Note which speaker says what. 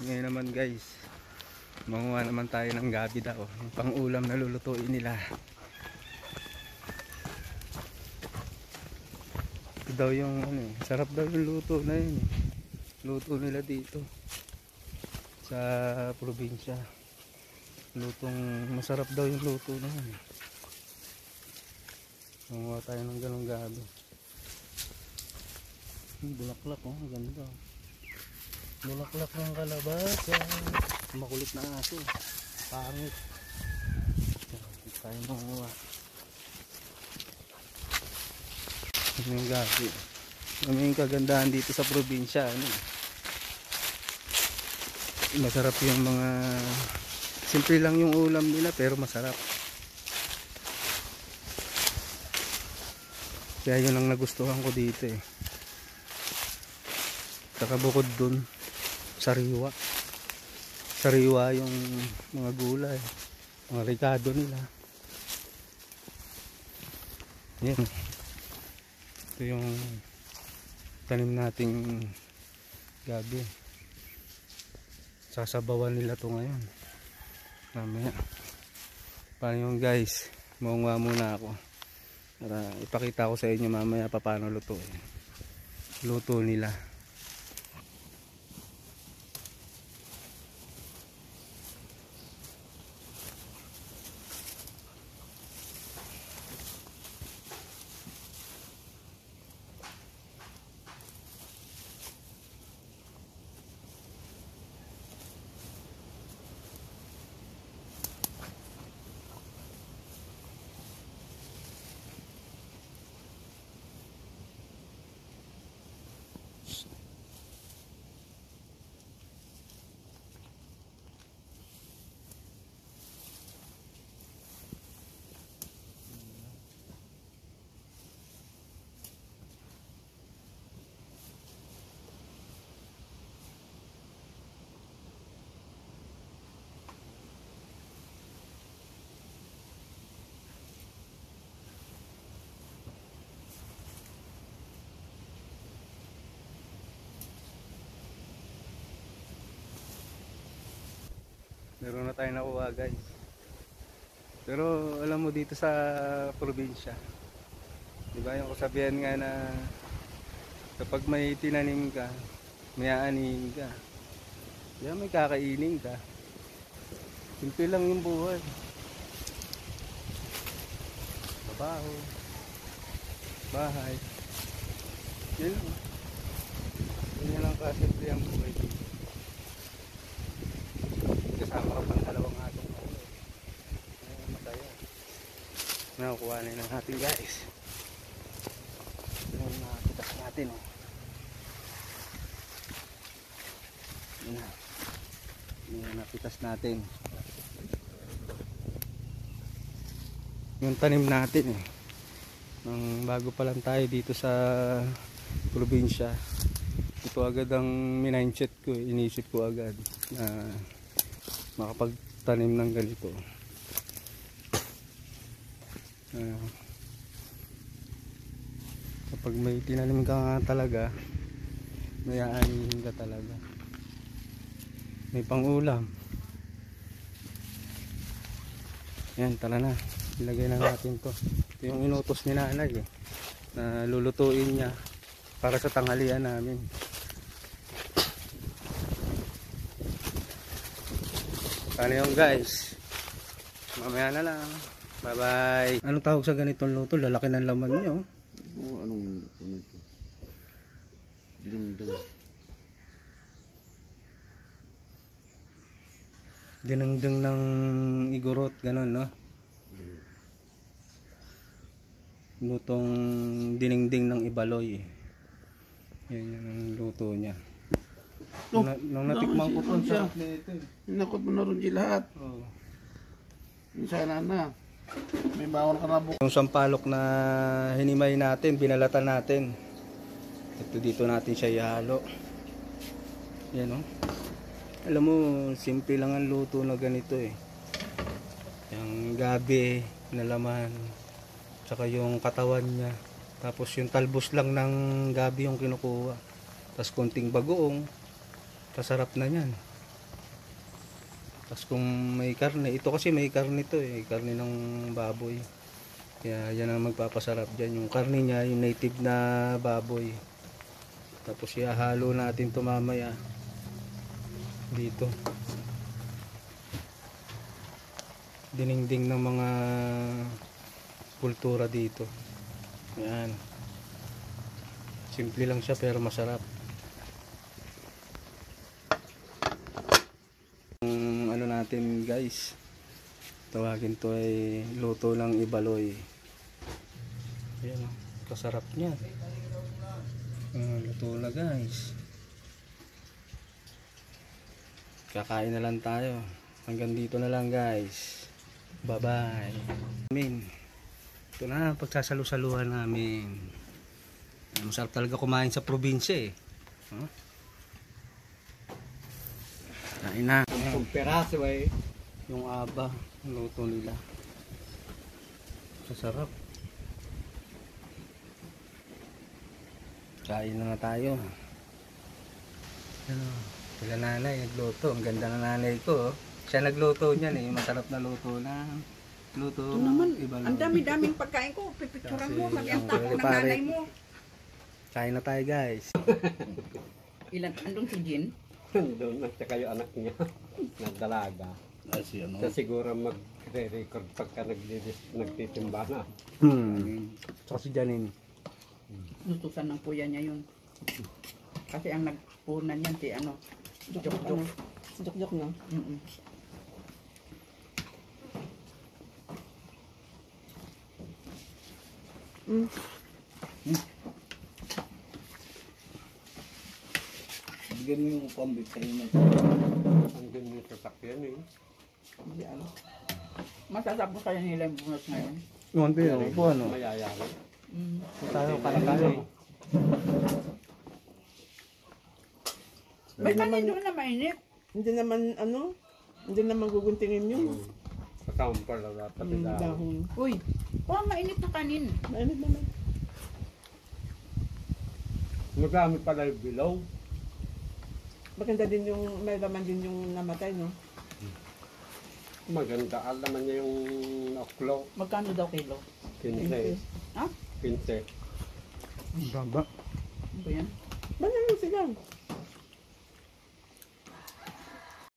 Speaker 1: Ngayon naman guys, manguha naman tayo ng gabi daw, yung pang ulam na lulutuin nila. Ito daw yung sarap daw yung luto na yun luto nila dito sa probinsya. Masarap daw yung luto na yun. Manguha tayo ng ganong gabi. Bulaklak ganda. Bulaklak ng kalabasa. Makulit na aso. Pangit. Hindi tayo manguha. Ito yung gabi. Yung kagandahan dito sa probinsya. Masarap yung mga simple lang yung ulam nila pero masarap. Kaya yun ang nagustuhan ko dito Saka bukod dun, sariwa yung mga gulay, mga ricado nila. Yan. Ito yung tanim nating gabi. Sasabawan nila to ngayon. Mamaya. Paano yung guys? Maunga muna ako. Para ipakita ko sa inyo mamaya paano lutuin. Luto nila. Meron na tayo nakuha guys. Pero alam mo dito sa probinsya, diba yung kasabihan nga na kapag may tinanim ka, may aanihin ka, diba may kakainin ka. Simple lang yung buhay. Trabaho, bahay, yun lang. Yun lang kasimple ang buhay dito. Kasama ka pang dalawang atong masaya. Nakukuha na ng ating guys. Yung napitas natin yung napitas natin yung tanim natin nang bago pa lang tayo dito sa probinsya. Ito agad ang mindset ko, inisip ko agad na makapagtanim ng ganito. Kapag may tinanim ka nga talaga, may aanihin ka talaga, may pangulam. Yan, tara na, ilagay na natin to. Ito yung inutos ni nanay na lulutuin niya para sa tanghalian namin. Paano yung guys? Mamaya na lang. Bye bye. Anong tawag sa ganitong luto? Lalaki ng laman niyo.
Speaker 2: Anong ito? Dinengdeng.
Speaker 1: Dinengdeng ng igorot, ganun no? Lutong dinengdeng ng ibaloy. Yan yung luto niya. Nung natikman ko po siya.
Speaker 2: Nakot mo na rin lahat.
Speaker 1: Oo.
Speaker 2: Sana na. May bawal ka na bukas.
Speaker 1: Yung sampalok na hinimay natin, binalatan natin. Ito dito natin siya ihalo. Yan Alam mo, simple lang ang luto na ganito Yung gabi na laman, tsaka yung katawan niya. Tapos yung talbos lang ng gabi yung kinukuha. Tapos konting bagoong. Kasarap na yan. Tapos kung may karne, ito kasi may karne to eh, karne ng baboy. Kaya yan ang magpapasarap dyan. Yung karne niya, yung native na baboy. Tapos ihahalo natin to mamaya dito. Diningding ng mga kultura dito. Yan. Simple lang siya pero masarap. Ano natin guys, tawagin to ay luto lang ibaloy. Ayan, kasarap niya. Luto na guys. Kakain na lang tayo. Hanggang dito na lang guys. Bye bye. Amin. Ito na pagsasalu-saluhan namin. Masarap talaga kumain sa probinsya eh. Huh? Kain na.
Speaker 3: Ang peraso eh.
Speaker 1: Yung aba, luto nila. Masarap. Kain na tayo. Ano, sila nanay nagluto. Ang ganda ng nanay ko. Siya nagluto niyan eh. Masarap na luto na. Luto.
Speaker 4: Ito naman,
Speaker 1: iba
Speaker 4: ang dami-daming pagkain ko. Pipicturan mo,
Speaker 1: Kasi
Speaker 4: sabi ang
Speaker 1: ang
Speaker 4: tapo ng
Speaker 1: pare.
Speaker 4: nanay mo.
Speaker 1: Kain na tayo guys.
Speaker 4: Ilan, andun si Jin?
Speaker 3: Doon at saka yung anak niya. Nagdalaga.
Speaker 1: Kasi ano.
Speaker 3: Siya siguro magre-record pagka nagtitimba na.
Speaker 1: Saka si Janine.
Speaker 4: Nutusan ng kuya niya yun. Kasi ang nagpunan niyan si ano, Jok-Jok.
Speaker 5: Jok-jok na.
Speaker 4: Mm-mm.
Speaker 5: Bigyan mo yung kombit sa'yo na.
Speaker 3: Ang ganda yung sasakyan eh.
Speaker 4: Hindi ano. Masasabos kaya nila yung bunot ngayon.
Speaker 1: Yung ano, po ano.
Speaker 3: Mayayari.
Speaker 4: Mm.
Speaker 1: Tayo, kanan tayo.
Speaker 4: Ba't kanino na mainit?
Speaker 5: Hindi naman ano, hindi naman guguntingin yung
Speaker 3: Kasama pa lang pati
Speaker 5: yung
Speaker 3: dahon.
Speaker 5: dahon.
Speaker 4: Uy, mainit na kanin.
Speaker 5: Mainit naman.
Speaker 3: Magamit pala yung bilaw.
Speaker 5: Maganda din yung, may laman din yung namatay, no?
Speaker 3: Maganda. Alam niya yung oklo.
Speaker 4: Magkano daw kilo?
Speaker 3: 15.
Speaker 4: Ha?
Speaker 3: 15.
Speaker 1: Baba.
Speaker 4: Ano ba yan?
Speaker 5: Ba't yung sigang?